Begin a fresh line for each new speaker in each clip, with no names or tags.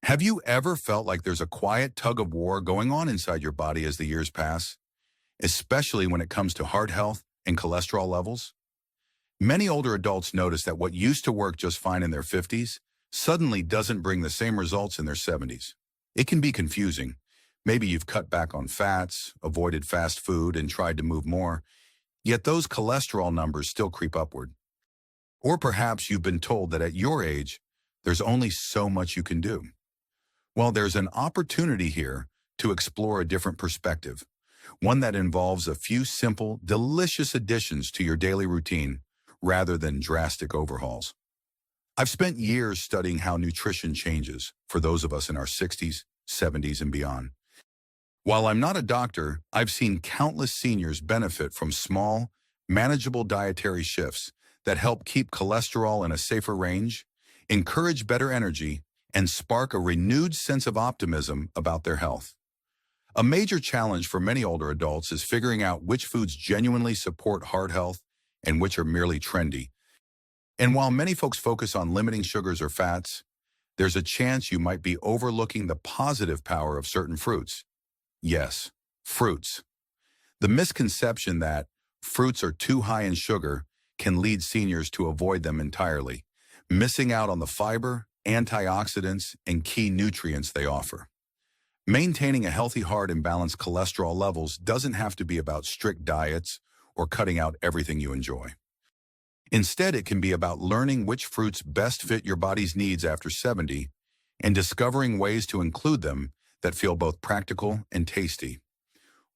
Have you ever felt like there's a quiet tug of war going on inside your body as the years pass, especially when it comes to heart health and cholesterol levels? Many older adults notice that what used to work just fine in their 50s suddenly doesn't bring the same results in their 70s. It can be confusing. Maybe you've cut back on fats, avoided fast food, and tried to move more, yet those cholesterol numbers still creep upward. Or perhaps you've been told that at your age, there's only so much you can do. Well, there's an opportunity here to explore a different perspective, one that involves a few simple, delicious additions to your daily routine rather than drastic overhauls. I've spent years studying how nutrition changes for those of us in our 60s, 70s, and beyond. While I'm not a doctor, I've seen countless seniors benefit from small, manageable dietary shifts that help keep cholesterol in a safer range, encourage better energy, and spark a renewed sense of optimism about their health. A major challenge for many older adults is figuring out which foods genuinely support heart health and which are merely trendy. And while many folks focus on limiting sugars or fats, there's a chance you might be overlooking the positive power of certain fruits. Yes, fruits. The misconception that fruits are too high in sugar can lead seniors to avoid them entirely, missing out on the fiber, antioxidants, and key nutrients they offer. Maintaining a healthy heart and balanced cholesterol levels doesn't have to be about strict diets or cutting out everything you enjoy. Instead, it can be about learning which fruits best fit your body's needs after 70 and discovering ways to include them that feel both practical and tasty.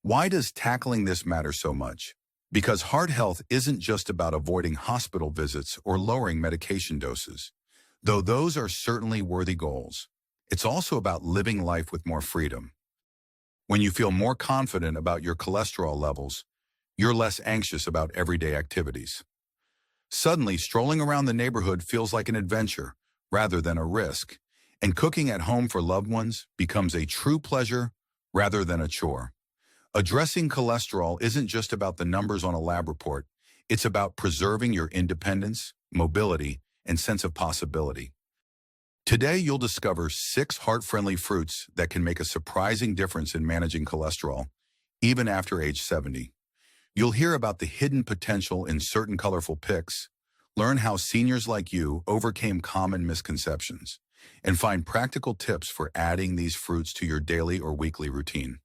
Why does tackling this matter so much? Because heart health isn't just about avoiding hospital visits or lowering medication doses, though those are certainly worthy goals. It's also about living life with more freedom. When you feel more confident about your cholesterol levels, you're less anxious about everyday activities. Suddenly, strolling around the neighborhood feels like an adventure rather than a risk, and cooking at home for loved ones becomes a true pleasure rather than a chore. Addressing cholesterol isn't just about the numbers on a lab report. It's about preserving your independence, mobility, and sense of possibility. Today, you'll discover 6 heart-friendly fruits that can make a surprising difference in managing cholesterol, even after age 70. You'll hear about the hidden potential in certain colorful picks, learn how seniors like you overcame common misconceptions, and find practical tips for adding these fruits to your daily or weekly routine.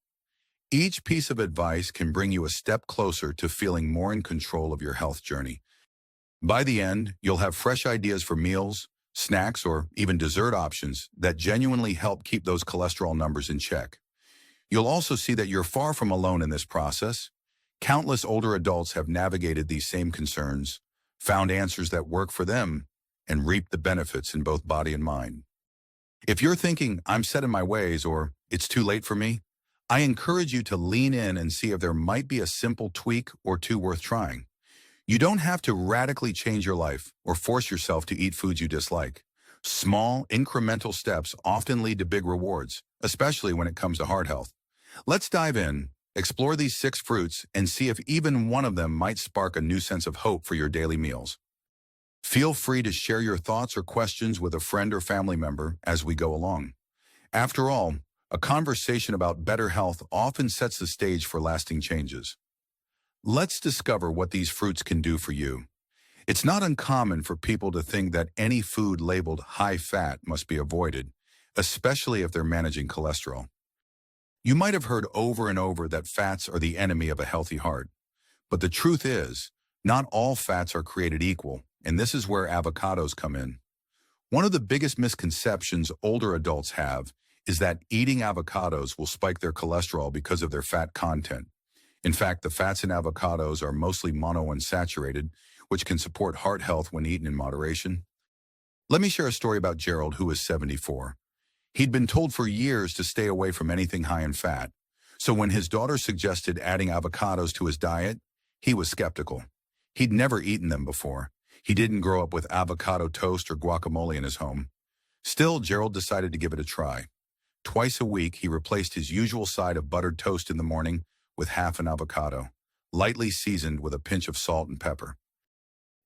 Each piece of advice can bring you a step closer to feeling more in control of your health journey. By the end, you'll have fresh ideas for meals, snacks, or even dessert options that genuinely help keep those cholesterol numbers in check. You'll also see that you're far from alone in this process. Countless older adults have navigated these same concerns, found answers that work for them, and reaped the benefits in both body and mind. If you're thinking, I'm set in my ways, or it's too late for me, I encourage you to lean in and see if there might be a simple tweak or two worth trying. You don't have to radically change your life or force yourself to eat foods you dislike. Small, incremental steps often lead to big rewards, especially when it comes to heart health. Let's dive in, explore these 6 fruits, and see if even one of them might spark a new sense of hope for your daily meals. Feel free to share your thoughts or questions with a friend or family member as we go along. After all, a conversation about better health often sets the stage for lasting changes. Let's discover what these fruits can do for you. It's not uncommon for people to think that any food labeled high fat must be avoided, especially if they're managing cholesterol. You might have heard over and over that fats are the enemy of a healthy heart. But the truth is, not all fats are created equal, and this is where avocados come in. One of the biggest misconceptions older adults have is that eating avocados will spike their cholesterol because of their fat content. In fact, the fats in avocados are mostly monounsaturated, which can support heart health when eaten in moderation. Let me share a story about Gerald, who is 74. He'd been told for years to stay away from anything high in fat. So when his daughter suggested adding avocados to his diet, he was skeptical. He'd never eaten them before. He didn't grow up with avocado toast or guacamole in his home. Still, Gerald decided to give it a try. Twice a week, he replaced his usual side of buttered toast in the morning with half an avocado, lightly seasoned with a pinch of salt and pepper.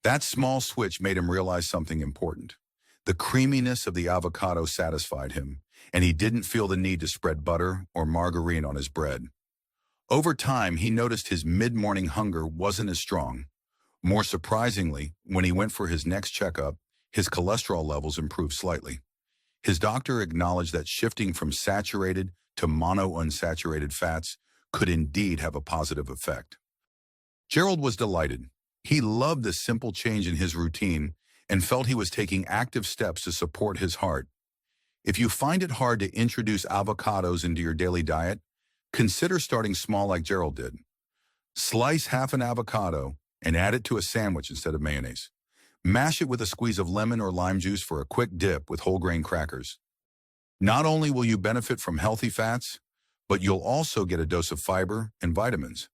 That small switch made him realize something important. The creaminess of the avocado satisfied him, and he didn't feel the need to spread butter or margarine on his bread. Over time, he noticed his mid-morning hunger wasn't as strong. More surprisingly, when he went for his next checkup, his cholesterol levels improved slightly. His doctor acknowledged that shifting from saturated to monounsaturated fats could indeed have a positive effect. Gerald was delighted. He loved the simple change in his routine and felt he was taking active steps to support his heart. If you find it hard to introduce avocados into your daily diet, consider starting small like Gerald did. Slice half an avocado and add it to a sandwich instead of mayonnaise. Mash it with a squeeze of lemon or lime juice for a quick dip with whole grain crackers. Not only will you benefit from healthy fats, but you'll also get a dose of fiber and vitamins.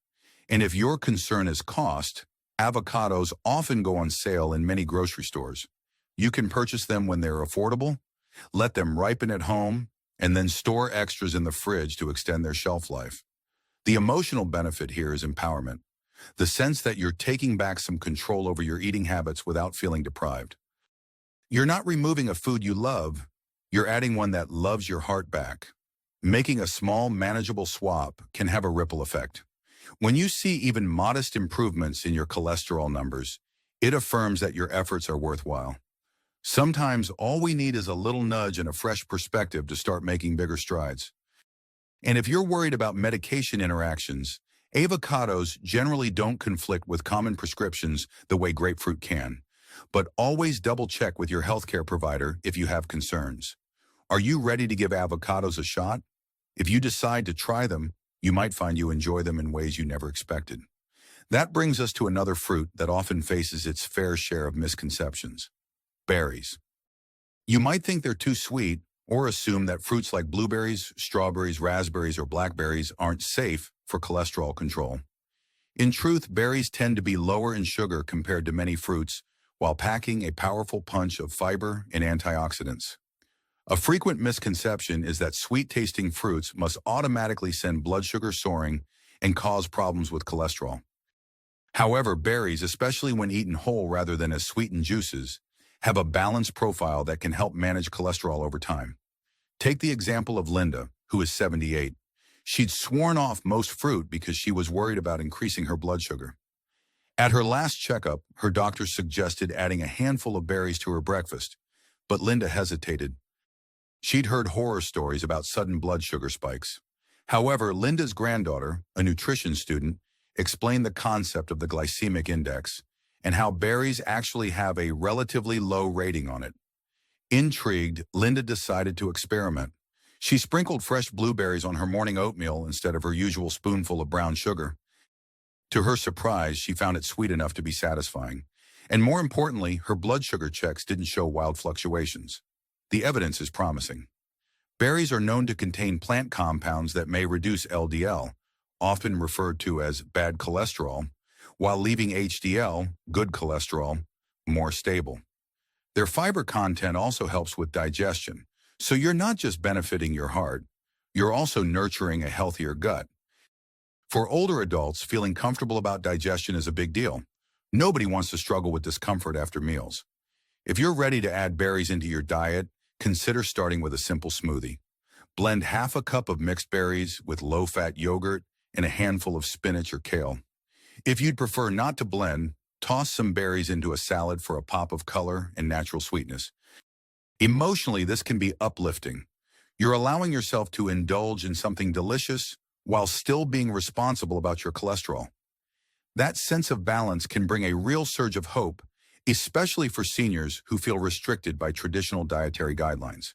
And if your concern is cost, avocados often go on sale in many grocery stores. You can purchase them when they're affordable, let them ripen at home, and then store extras in the fridge to extend their shelf life. The emotional benefit here is empowerment, the sense that you're taking back some control over your eating habits without feeling deprived. You're not removing a food you love, you're adding one that loves your heart back. Making a small, manageable swap can have a ripple effect. When you see even modest improvements in your cholesterol numbers, it affirms that your efforts are worthwhile. Sometimes all we need is a little nudge and a fresh perspective to start making bigger strides. And if you're worried about medication interactions, avocados generally don't conflict with common prescriptions the way grapefruit can. But always double-check with your healthcare provider if you have concerns. Are you ready to give avocados a shot? If you decide to try them, you might find you enjoy them in ways you never expected. That brings us to another fruit that often faces its fair share of misconceptions: berries. You might think they're too sweet or assume that fruits like blueberries, strawberries, raspberries, or blackberries aren't safe for cholesterol control. In truth, berries tend to be lower in sugar compared to many fruits, while packing a powerful punch of fiber and antioxidants. A frequent misconception is that sweet-tasting fruits must automatically send blood sugar soaring and cause problems with cholesterol. However, berries, especially when eaten whole rather than as sweetened juices, have a balanced profile that can help manage cholesterol over time. Take the example of Linda, who is 78. She'd sworn off most fruit because she was worried about increasing her blood sugar. At her last checkup, her doctor suggested adding a handful of berries to her breakfast, but Linda hesitated. She'd heard horror stories about sudden blood sugar spikes. However, Linda's granddaughter, a nutrition student, explained the concept of the glycemic index and how berries actually have a relatively low rating on it. Intrigued, Linda decided to experiment. She sprinkled fresh blueberries on her morning oatmeal instead of her usual spoonful of brown sugar. To her surprise, she found it sweet enough to be satisfying. And more importantly, her blood sugar checks didn't show wild fluctuations. The evidence is promising. Berries are known to contain plant compounds that may reduce LDL, often referred to as bad cholesterol, while leaving HDL, good cholesterol, more stable. Their fiber content also helps with digestion, so you're not just benefiting your heart, you're also nurturing a healthier gut. For older adults, feeling comfortable about digestion is a big deal. Nobody wants to struggle with discomfort after meals. If you're ready to add berries into your diet, consider starting with a simple smoothie. Blend half a cup of mixed berries with low-fat yogurt and a handful of spinach or kale. If you'd prefer not to blend, toss some berries into a salad for a pop of color and natural sweetness. Emotionally, this can be uplifting. You're allowing yourself to indulge in something delicious while still being responsible about your cholesterol. That sense of balance can bring a real surge of hope, especially for seniors who feel restricted by traditional dietary guidelines.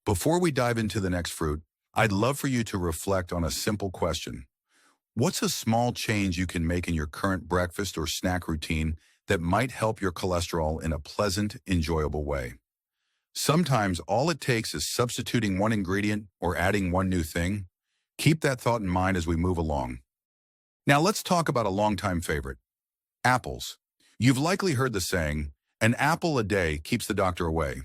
Before we dive into the next fruit, I'd love for you to reflect on a simple question. What's a small change you can make in your current breakfast or snack routine that might help your cholesterol in a pleasant, enjoyable way? Sometimes all it takes is substituting one ingredient or adding one new thing. Keep that thought in mind as we move along. Now let's talk about a longtime favorite: apples. You've likely heard the saying, "An apple a day keeps the doctor away."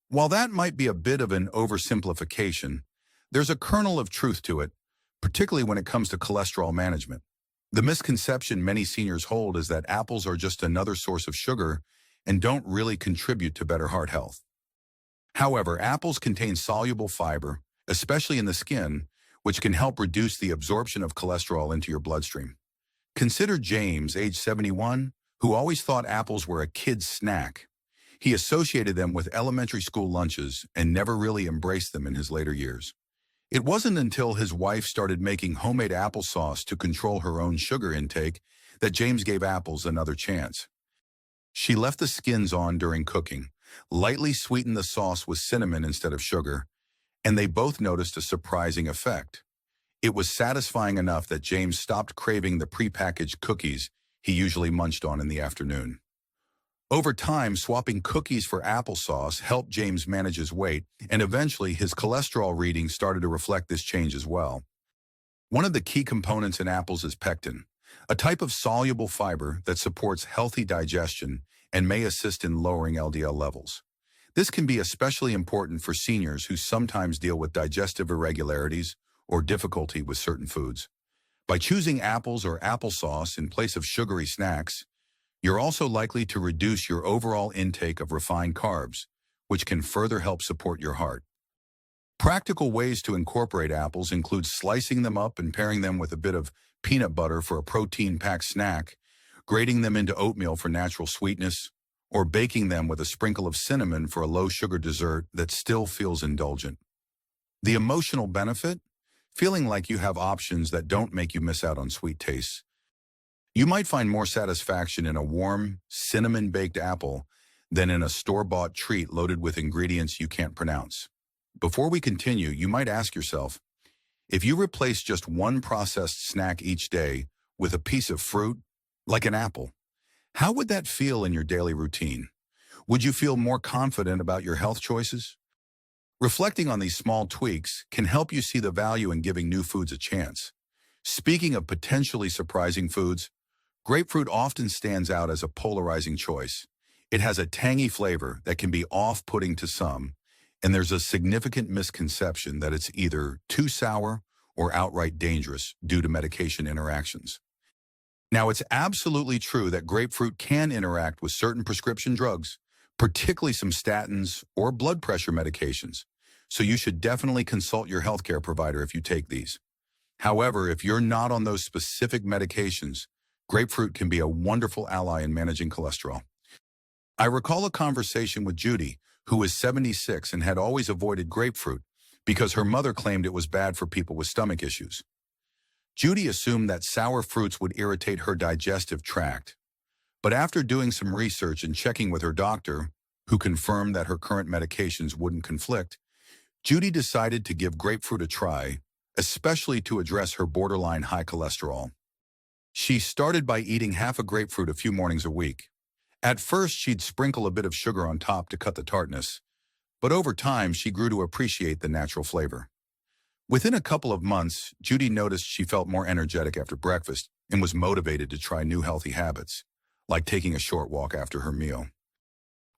While that might be a bit of an oversimplification, there's a kernel of truth to it, particularly when it comes to cholesterol management. The misconception many seniors hold is that apples are just another source of sugar and don't really contribute to better heart health. However, apples contain soluble fiber, especially in the skin, which can help reduce the absorption of cholesterol into your bloodstream. Consider James, age 71, who always thought apples were a kid's snack. He associated them with elementary school lunches and never really embraced them in his later years. It wasn't until his wife started making homemade applesauce to control her own sugar intake that James gave apples another chance. She left the skins on during cooking, lightly sweetened the sauce with cinnamon instead of sugar, and they both noticed a surprising effect. It was satisfying enough that James stopped craving the prepackaged cookies he usually munched on in the afternoon. Over time, swapping cookies for applesauce helped James manage his weight, and eventually his cholesterol readings started to reflect this change as well. One of the key components in apples is pectin, a type of soluble fiber that supports healthy digestion and may assist in lowering LDL levels. This can be especially important for seniors who sometimes deal with digestive irregularities or difficulty with certain foods. By choosing apples or applesauce in place of sugary snacks, you're also likely to reduce your overall intake of refined carbs, which can further help support your heart. Practical ways to incorporate apples include slicing them up and pairing them with a bit of peanut butter for a protein-packed snack, grating them into oatmeal for natural sweetness, or baking them with a sprinkle of cinnamon for a low-sugar dessert that still feels indulgent. The emotional benefit? Feeling like you have options that don't make you miss out on sweet tastes. You might find more satisfaction in a warm, cinnamon-baked apple than in a store-bought treat loaded with ingredients you can't pronounce. Before we continue, you might ask yourself, if you replace just one processed snack each day with a piece of fruit, like an apple, how would that feel in your daily routine? Would you feel more confident about your health choices? Reflecting on these small tweaks can help you see the value in giving new foods a chance. Speaking of potentially surprising foods, grapefruit often stands out as a polarizing choice. It has a tangy flavor that can be off-putting to some, and there's a significant misconception that it's either too sour or outright dangerous due to medication interactions. Now, it's absolutely true that grapefruit can interact with certain prescription drugs, particularly some statins or blood pressure medications, so you should definitely consult your healthcare provider if you take these. However, if you're not on those specific medications, grapefruit can be a wonderful ally in managing cholesterol. I recall a conversation with Judy, who was 76 and had always avoided grapefruit because her mother claimed it was bad for people with stomach issues. Judy assumed that sour fruits would irritate her digestive tract. But after doing some research and checking with her doctor, who confirmed that her current medications wouldn't conflict, Judy decided to give grapefruit a try, especially to address her borderline high cholesterol. She started by eating half a grapefruit a few mornings a week. At first, she'd sprinkle a bit of sugar on top to cut the tartness, but over time, she grew to appreciate the natural flavor. Within a couple of months, Judy noticed she felt more energetic after breakfast and was motivated to try new healthy habits, like taking a short walk after her meal.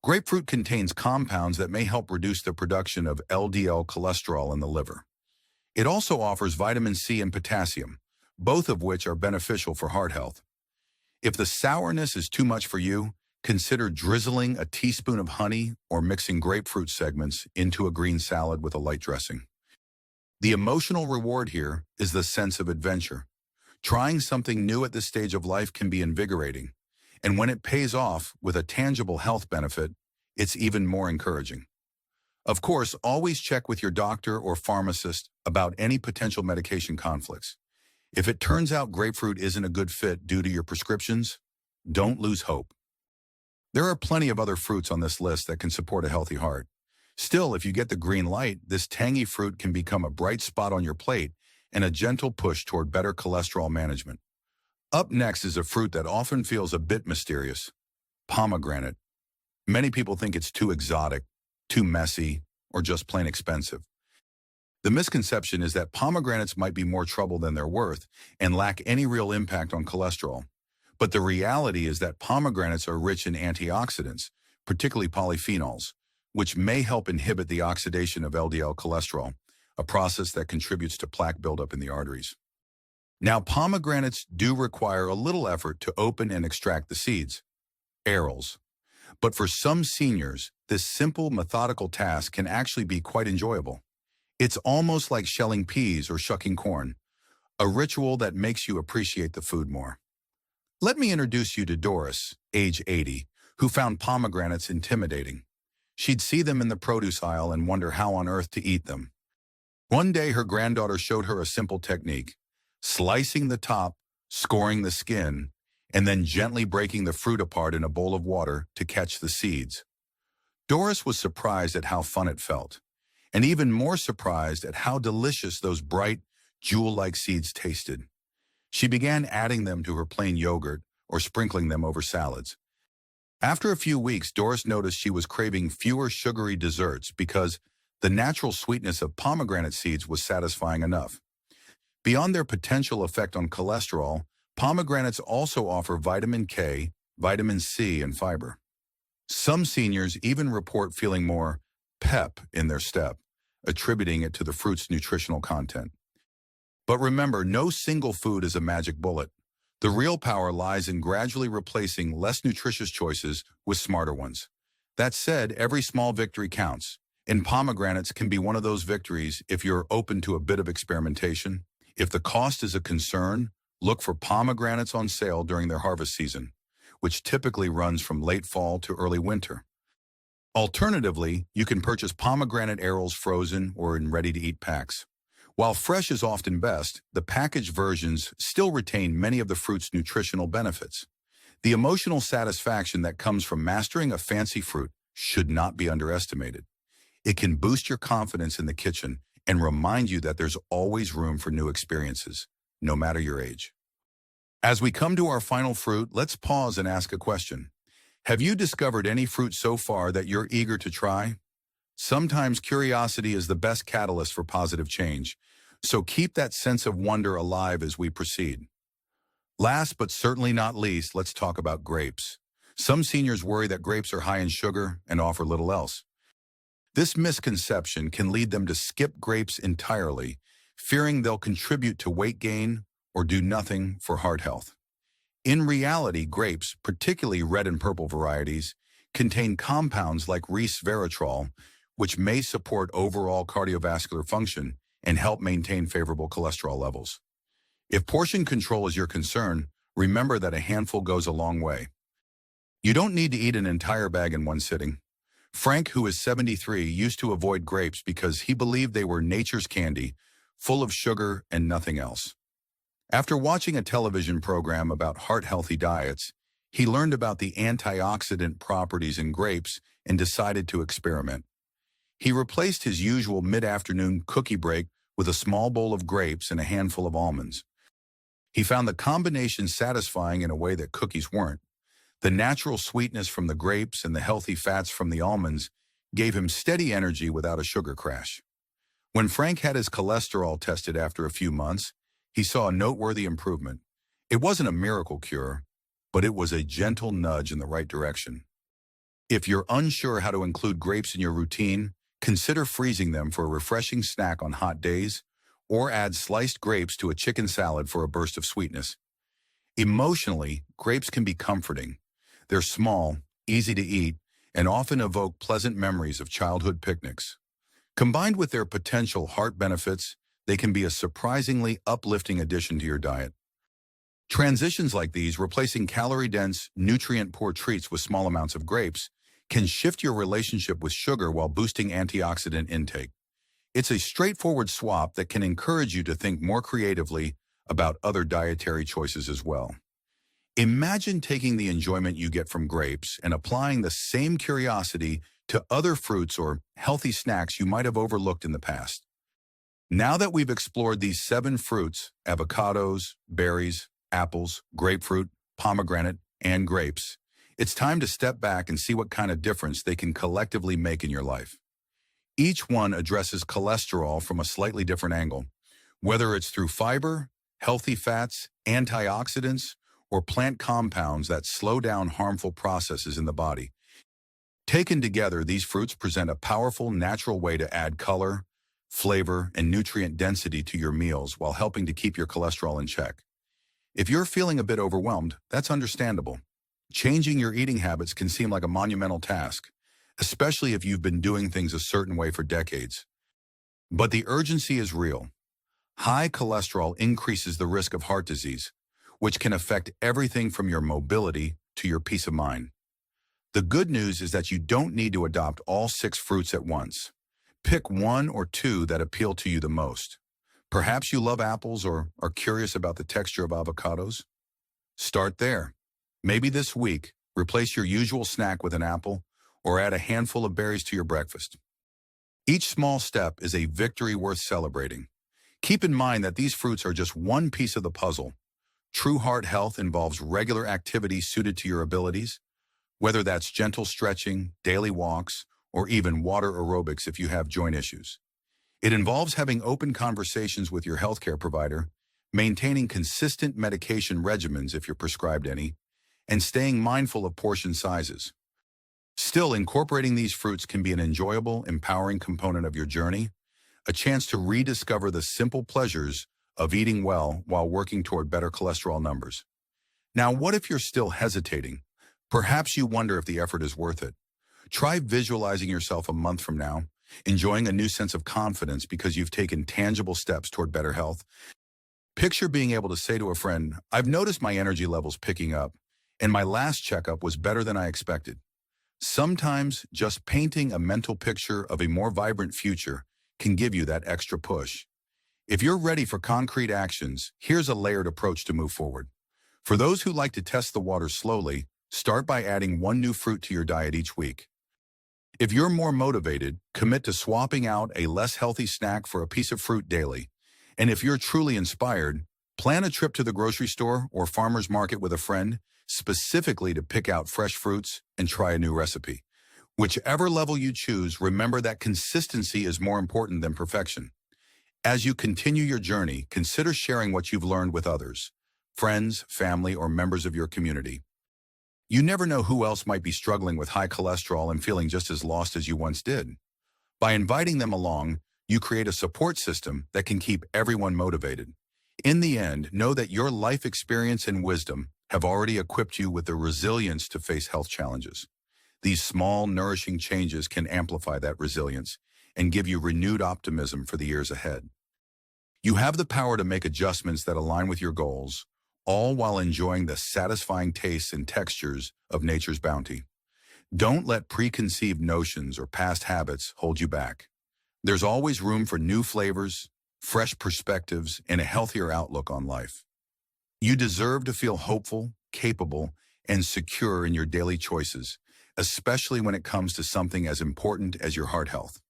Grapefruit contains compounds that may help reduce the production of LDL cholesterol in the liver. It also offers vitamin C and potassium, both of which are beneficial for heart health. If the sourness is too much for you, consider drizzling a teaspoon of honey or mixing grapefruit segments into a green salad with a light dressing. The emotional reward here is the sense of adventure. Trying something new at this stage of life can be invigorating, and when it pays off with a tangible health benefit, it's even more encouraging. Of course, always check with your doctor or pharmacist about any potential medication conflicts. If it turns out grapefruit isn't a good fit due to your prescriptions, don't lose hope. There are plenty of other fruits on this list that can support a healthy heart. Still, if you get the green light, this tangy fruit can become a bright spot on your plate and a gentle push toward better cholesterol management. Up next is a fruit that often feels a bit mysterious: pomegranate. Many people think it's too exotic, too messy, or just plain expensive. The misconception is that pomegranates might be more trouble than they're worth and lack any real impact on cholesterol. But the reality is that pomegranates are rich in antioxidants, particularly polyphenols, which may help inhibit the oxidation of LDL cholesterol, a process that contributes to plaque buildup in the arteries. Now, pomegranates do require a little effort to open and extract the seeds, arils. But for some seniors, this simple, methodical task can actually be quite enjoyable. It's almost like shelling peas or shucking corn, a ritual that makes you appreciate the food more. Let me introduce you to Doris, age 80, who found pomegranates intimidating. She'd see them in the produce aisle and wonder how on earth to eat them. One day, her granddaughter showed her a simple technique: slicing the top, scoring the skin, and then gently breaking the fruit apart in a bowl of water to catch the seeds. Doris was surprised at how fun it felt, and even more surprised at how delicious those bright, jewel-like seeds tasted. She began adding them to her plain yogurt or sprinkling them over salads. After a few weeks, Doris noticed she was craving fewer sugary desserts because the natural sweetness of pomegranate seeds was satisfying enough. Beyond their potential effect on cholesterol, pomegranates also offer vitamin K, vitamin C, and fiber. Some seniors even report feeling more pep in their step, attributing it to the fruit's nutritional content. But remember, no single food is a magic bullet. The real power lies in gradually replacing less nutritious choices with smarter ones. That said, every small victory counts, and pomegranates can be one of those victories if you're open to a bit of experimentation. If the cost is a concern, look for pomegranates on sale during their harvest season, which typically runs from late fall to early winter. Alternatively, you can purchase pomegranate arils frozen or in ready-to-eat packs. While fresh is often best, the packaged versions still retain many of the fruit's nutritional benefits. The emotional satisfaction that comes from mastering a fancy fruit should not be underestimated. It can boost your confidence in the kitchen and remind you that there's always room for new experiences, no matter your age. As we come to our final fruit, let's pause and ask a question. Have you discovered any fruit so far that you're eager to try? Sometimes curiosity is the best catalyst for positive change, so keep that sense of wonder alive as we proceed. Last but certainly not least, let's talk about grapes. Some seniors worry that grapes are high in sugar and offer little else. This misconception can lead them to skip grapes entirely, fearing they'll contribute to weight gain or do nothing for heart health. In reality, grapes, particularly red and purple varieties, contain compounds like resveratrol, which may support overall cardiovascular function and help maintain favorable cholesterol levels. If portion control is your concern, remember that a handful goes a long way. You don't need to eat an entire bag in one sitting. Frank, who is 73, used to avoid grapes because he believed they were nature's candy, full of sugar and nothing else. After watching a television program about heart-healthy diets, he learned about the antioxidant properties in grapes and decided to experiment. He replaced his usual mid-afternoon cookie break with a small bowl of grapes and a handful of almonds. He found the combination satisfying in a way that cookies weren't. The natural sweetness from the grapes and the healthy fats from the almonds gave him steady energy without a sugar crash. When Frank had his cholesterol tested after a few months, he saw a noteworthy improvement. It wasn't a miracle cure, but it was a gentle nudge in the right direction. If you're unsure how to include grapes in your routine, consider freezing them for a refreshing snack on hot days, or add sliced grapes to a chicken salad for a burst of sweetness. Emotionally, grapes can be comforting. They're small, easy to eat, and often evoke pleasant memories of childhood picnics. Combined with their potential heart benefits, they can be a surprisingly uplifting addition to your diet. Transitions like these, replacing calorie-dense, nutrient-poor treats with small amounts of grapes, can shift your relationship with sugar while boosting antioxidant intake. It's a straightforward swap that can encourage you to think more creatively about other dietary choices as well. Imagine taking the enjoyment you get from grapes and applying the same curiosity to other fruits or healthy snacks you might have overlooked in the past. Now that we've explored these 7 fruits, avocados, berries, apples, grapefruit, pomegranate, and grapes, it's time to step back and see what kind of difference they can collectively make in your life. Each one addresses cholesterol from a slightly different angle, whether it's through fiber, healthy fats, antioxidants, or plant compounds that slow down harmful processes in the body. Taken together, these fruits present a powerful, natural way to add color, flavor, and nutrient density to your meals while helping to keep your cholesterol in check. If you're feeling a bit overwhelmed, that's understandable. Changing your eating habits can seem like a monumental task, especially if you've been doing things a certain way for decades. But the urgency is real. High cholesterol increases the risk of heart disease, which can affect everything from your mobility to your peace of mind. The good news is that you don't need to adopt all 6 fruits at once. Pick 1 or 2 that appeal to you the most. Perhaps you love apples or are curious about the texture of avocados. Start there. Maybe this week, replace your usual snack with an apple or add a handful of berries to your breakfast. Each small step is a victory worth celebrating. Keep in mind that these fruits are just one piece of the puzzle. True heart health involves regular activity suited to your abilities, whether that's gentle stretching, daily walks, or even water aerobics if you have joint issues. It involves having open conversations with your healthcare provider, maintaining consistent medication regimens if you're prescribed any, and staying mindful of portion sizes. Still, incorporating these fruits can be an enjoyable, empowering component of your journey, a chance to rediscover the simple pleasures of eating well while working toward better cholesterol numbers. Now, what if you're still hesitating? Perhaps you wonder if the effort is worth it. Try visualizing yourself a month from now, enjoying a new sense of confidence because you've taken tangible steps toward better health. Picture being able to say to a friend, "I've noticed my energy levels picking up, and my last checkup was better than I expected." Sometimes just painting a mental picture of a more vibrant future can give you that extra push. If you're ready for concrete actions, here's a layered approach to move forward. For those who like to test the water slowly, start by adding 1 new fruit to your diet each week. If you're more motivated, commit to swapping out a less healthy snack for a piece of fruit daily. And if you're truly inspired, plan a trip to the grocery store or farmer's market with a friend, specifically to pick out fresh fruits and try a new recipe. Whichever level you choose, remember that consistency is more important than perfection. As you continue your journey, consider sharing what you've learned with others, friends, family, or members of your community. You never know who else might be struggling with high cholesterol and feeling just as lost as you once did. By inviting them along, you create a support system that can keep everyone motivated. In the end, know that your life experience and wisdom have already equipped you with the resilience to face health challenges. These small, nourishing changes can amplify that resilience and give you renewed optimism for the years ahead. You have the power to make adjustments that align with your goals, all while enjoying the satisfying tastes and textures of nature's bounty. Don't let preconceived notions or past habits hold you back. There's always room for new flavors, fresh perspectives, and a healthier outlook on life. You deserve to feel hopeful, capable, and secure in your daily choices, especially when it comes to something as important as your heart health.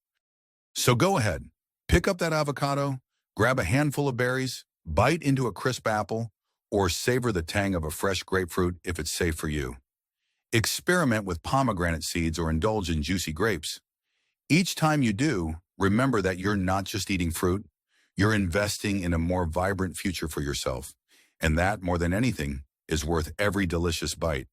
So go ahead, pick up that avocado, grab a handful of berries, bite into a crisp apple, or savor the tang of a fresh grapefruit if it's safe for you. Experiment with pomegranate seeds or indulge in juicy grapes. Each time you do, remember that you're not just eating fruit, you're investing in a more vibrant future for yourself. And that, more than anything, is worth every delicious bite.